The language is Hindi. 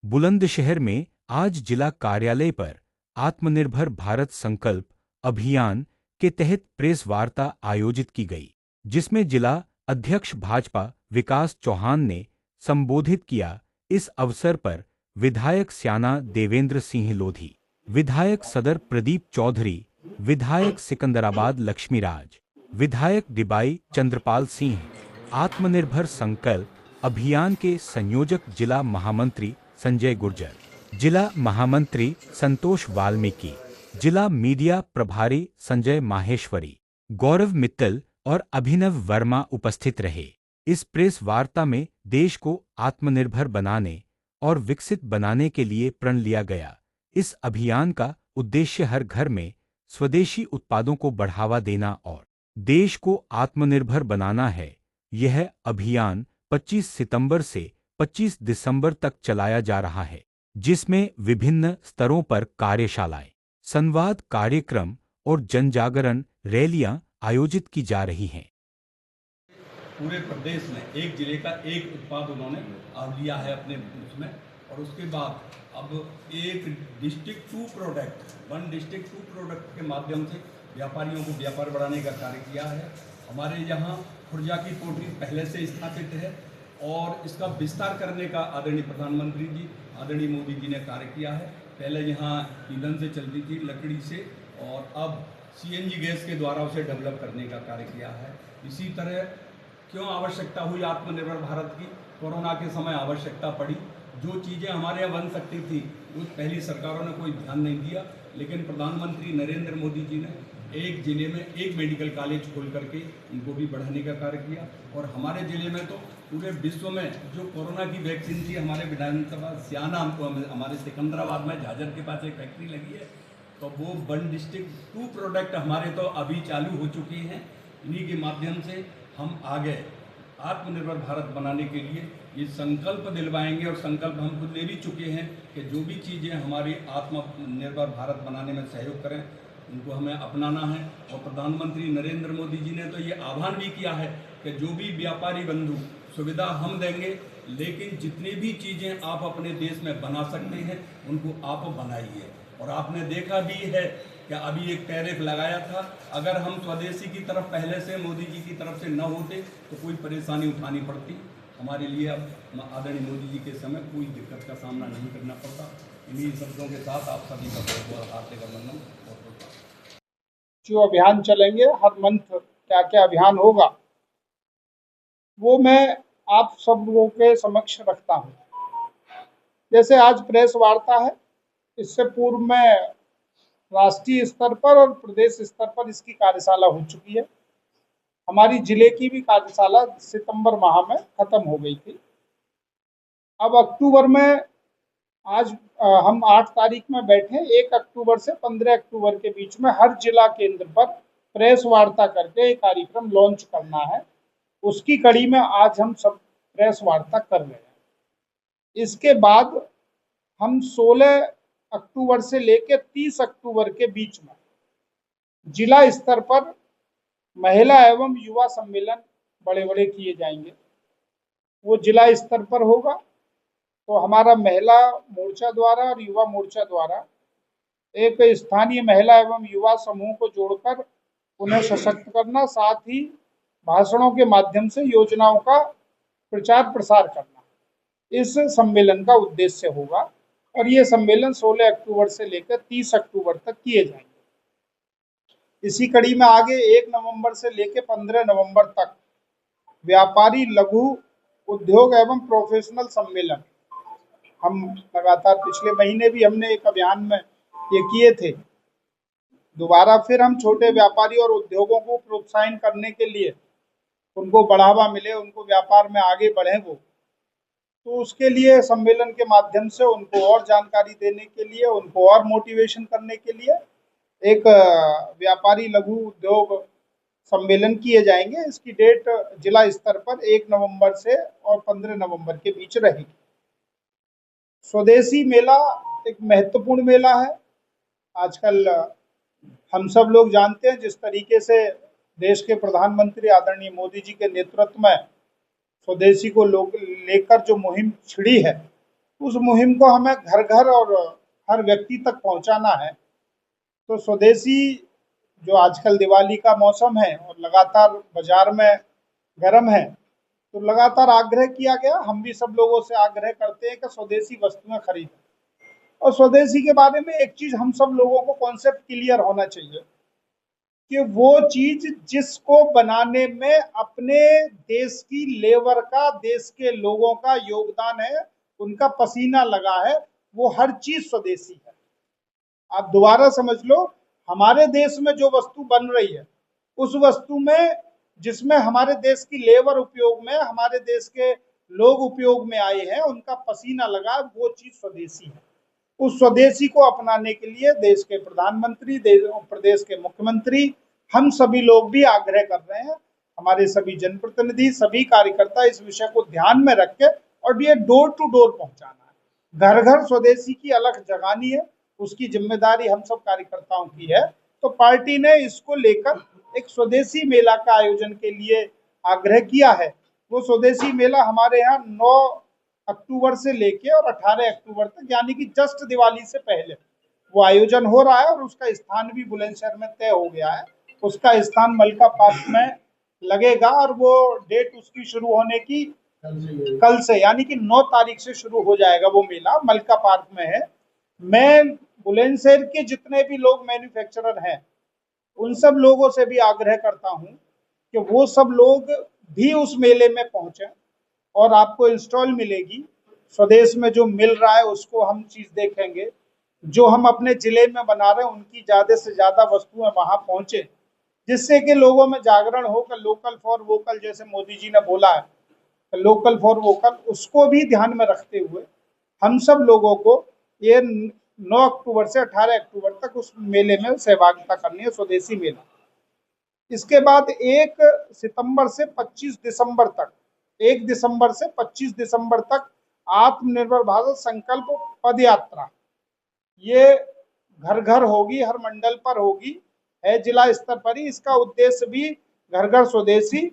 बुलंदशहर में आज जिला कार्यालय पर आत्मनिर्भर भारत संकल्प अभियान के तहत प्रेस वार्ता आयोजित की गई, जिसमें जिला अध्यक्ष भाजपा विकास चौहान ने संबोधित किया। इस अवसर पर विधायक स्याना देवेंद्र सिंह लोधी, विधायक सदर प्रदीप चौधरी, विधायक सिकंदराबाद लक्ष्मीराज, विधायक डिबाई चंद्रपाल सिंह, आत्मनिर्भर संकल्प अभियान के संयोजक जिला महामंत्री संजय गुर्जर, जिला महामंत्री संतोष वाल्मीकि, जिला मीडिया प्रभारी संजय माहेश्वरी, गौरव मित्तल और अभिनव वर्मा उपस्थित रहे। इस प्रेस वार्ता में देश को आत्मनिर्भर बनाने और विकसित बनाने के लिए प्रण लिया गया। इस अभियान का उद्देश्य हर घर में स्वदेशी उत्पादों को बढ़ावा देना और देश को आत्मनिर्भर बनाना है। यह अभियान 25 सितंबर से 25 दिसंबर तक चलाया जा रहा है, जिसमें विभिन्न स्तरों पर कार्यशालाएं, संवाद कार्यक्रम और जनजागरण रैलियां आयोजित की जा रही हैं। पूरे प्रदेश में एक जिले का एक उत्पाद उन्होंने लिया है अपने उसमें, और उसके बाद अब एक district to product, one district to product के माध्यम से व्यापारियों को व्यापार बढ़ाने का कार्य किया है। हमारे यहाँ खुर्जा की पोटली पहले से स्थापित है और इसका विस्तार करने का आदरणीय प्रधानमंत्री जी, आदरणीय मोदी जी ने कार्य किया है। पहले यहाँ ईंधन से चलती थी, लकड़ी से, और अब सीएनजी गैस के द्वारा उसे डेवलप करने का कार्य किया है। इसी तरह क्यों आवश्यकता हुई आत्मनिर्भर भारत की? कोरोना के समय आवश्यकता पड़ी। जो चीज़ें हमारे यहाँ बन सकती थी उस पहली सरकारों ने कोई ध्यान नहीं दिया, लेकिन प्रधानमंत्री नरेंद्र मोदी जी ने एक जिले में एक मेडिकल कॉलेज खोल करके इनको भी बढ़ाने का कार्य किया। और हमारे जिले में तो पूरे विश्व में जो कोरोना की वैक्सीन थी, हमारे विधानसभा स्याना, हमको हमारे सिकंदराबाद में झाझर के पास एक फैक्ट्री लगी है, तो वो वन डिस्ट्रिक्ट टू प्रोडक्ट हमारे तो अभी चालू हो चुकी हैं। इन्हीं के माध्यम से हम आगे आत्मनिर्भर भारत बनाने के लिए ये संकल्प दिलवाएंगे, और संकल्प हम खुद ले भी चुके हैं कि जो भी चीज़ें हमारी आत्मनिर्भर भारत बनाने में सहयोग करें उनको हमें अपनाना है। और प्रधानमंत्री नरेंद्र मोदी जी ने तो ये आह्वान भी किया है कि जो भी व्यापारी बंधु सुविधा हम देंगे, लेकिन जितनी भी चीज़ें आप अपने देश में बना सकते हैं उनको आप बनाइए। और आपने देखा भी है कि अभी एक टैरिफ लगाया था, अगर हम स्वदेशी की तरफ पहले से मोदी जी की तरफ से न होते तो कोई परेशानी उठानी पड़ती हमारे लिए। अब आदरणीय मोदी जी के समय कोई दिक्कत का सामना नहीं करना पड़ता। इन्हीं शब्दों के साथ आप सभी का बहुत बहुत हार्दिक अभिनंदन। जो अभियान चलेंगे, हर मंथ क्या क्या अभियान होगा वो मैं आप सब लोगों के समक्ष रखता हूँ। जैसे आज प्रेस वार्ता है, इससे पूर्व में राष्ट्रीय स्तर पर और प्रदेश स्तर पर इसकी कार्यशाला हो चुकी है। हमारी जिले की भी कार्यशाला सितंबर माह में खत्म हो गई थी। अब अक्टूबर में आज हम 8 तारीख में बैठे, 1 अक्टूबर से 15 अक्टूबर के बीच में हर जिला केंद्र पर प्रेस वार्ता करके एक कार्यक्रम लॉन्च करना है। उसकी कड़ी में आज हम सब प्रेस वार्ता कर रहे हैं। इसके बाद हम 16 अक्टूबर से लेकर 30 अक्टूबर के बीच में जिला स्तर पर महिला एवं युवा सम्मेलन बड़े बड़े किए जाएंगे। वो जिला स्तर पर होगा, तो हमारा महिला मोर्चा द्वारा और युवा मोर्चा द्वारा एक स्थानीय महिला एवं युवा समूह को जोड़कर उन्हें सशक्त करना, साथ ही भाषणों के माध्यम से योजनाओं का प्रचार प्रसार करना, इस सम्मेलन का उद्देश्य होगा। और ये सम्मेलन 16 अक्टूबर से लेकर 30 अक्टूबर तक किए जाएंगे। इसी कड़ी में आगे 1 नवंबर से लेकर 15 नवंबर तक व्यापारी, लघु उद्योग एवं प्रोफेशनल सम्मेलन हम लगातार पिछले महीने भी हमने एक अभियान में ये किए थे। दोबारा फिर हम छोटे व्यापारी और उद्योगों को प्रोत्साहन करने के लिए, उनको बढ़ावा मिले, उनको व्यापार में आगे बढ़े वो, तो उसके लिए सम्मेलन के माध्यम से उनको और जानकारी देने के लिए, उनको और मोटिवेशन करने के लिए एक व्यापारी लघु उद्योग सम्मेलन किए जाएंगे। इसकी डेट जिला स्तर पर 1 नवंबर से और 15 नवंबर के बीच रहेगी। स्वदेशी मेला एक महत्वपूर्ण मेला है। आजकल हम सब लोग जानते हैं जिस तरीके से देश के प्रधानमंत्री आदरणीय मोदी जी के नेतृत्व में स्वदेशी को लेकर जो मुहिम छिड़ी है, उस मुहिम को हमें घर घर और हर व्यक्ति तक पहुंचाना है। तो स्वदेशी जो आजकल दिवाली का मौसम है और लगातार बाजार में गर्म है, तो लगातार आग्रह किया गया, हम भी सब लोगों से आग्रह करते हैं कि स्वदेशी वस्तुएं खरीदें। और स्वदेशी के बारे में एक चीज हम सब लोगों को कॉन्सेप्ट क्लियर होना चाहिए कि वो चीज जिसको बनाने में अपने देश की लेबर का, देश के लोगों का योगदान है, उनका पसीना लगा है, वो हर चीज स्वदेशी है। आप दोबारा समझ लो, हमारे देश में जो वस्तु बन रही है, उस वस्तु में जिसमें हमारे देश की लेबर उपयोग में, हमारे देश के लोग उपयोग में आए हैं, उनका पसीना लगा, वो चीज स्वदेशी है। उस स्वदेशी को अपनाने के लिए देश के प्रधानमंत्री, प्रदेश के मुख्यमंत्री, हम सभी लोग भी आग्रह कर रहे हैं। हमारे सभी जनप्रतिनिधि, सभी कार्यकर्ता इस विषय को ध्यान में रख के, और ये डोर टू डोर पहुंचाना है, घर घर स्वदेशी की अलग जगानी है, उसकी जिम्मेदारी हम सब कार्यकर्ताओं की है। तो पार्टी ने इसको लेकर एक स्वदेशी मेला का आयोजन के लिए आग्रह किया है। वो स्वदेशी मेला हमारे यहाँ 9 अक्टूबर से लेके और 18 अक्टूबर तक, यानी कि जस्ट दिवाली से पहले वो आयोजन हो रहा है, और उसका स्थान भी बुलंदशहर में तय हो गया है। उसका स्थान मलका पार्क में लगेगा, और वो डेट उसकी शुरू होने की कल से यानी कि 9 तारीख से शुरू हो जाएगा वो मेला, मलका पार्क में है। मैं बुलंदशहर के जितने भी लोग मैन्युफैक्चरर हैं, उन सब लोगों से भी आग्रह करता हूं कि वो सब लोग भी उस मेले में पहुंचे, और आपको इंस्टॉल मिलेगी। स्वदेश में जो मिल रहा है उसको हम चीज देखेंगे, जो हम अपने जिले में बना रहे हैं उनकी ज्यादा से ज्यादा वस्तुएं वहां पहुंचे, जिससे कि लोगों में जागरण हो कि लोकल फॉर वोकल, जैसे मोदी जी ने बोला है, लोकल फॉर वोकल, उसको भी ध्यान में रखते हुए हम सब लोगों को ये 9 अक्टूबर से 18 अक्टूबर तक उस मेले में सहभागिता करनी है, स्वदेशी मेला। इसके बाद 1 सितंबर से 25 दिसंबर तक, 1 दिसंबर से 25 दिसंबर तक आत्मनिर्भर भारत संकल्प पद यात्रा, ये घर घर होगी, हर मंडल पर होगी, है जिला स्तर पर ही। इसका उद्देश्य भी घर घर स्वदेशी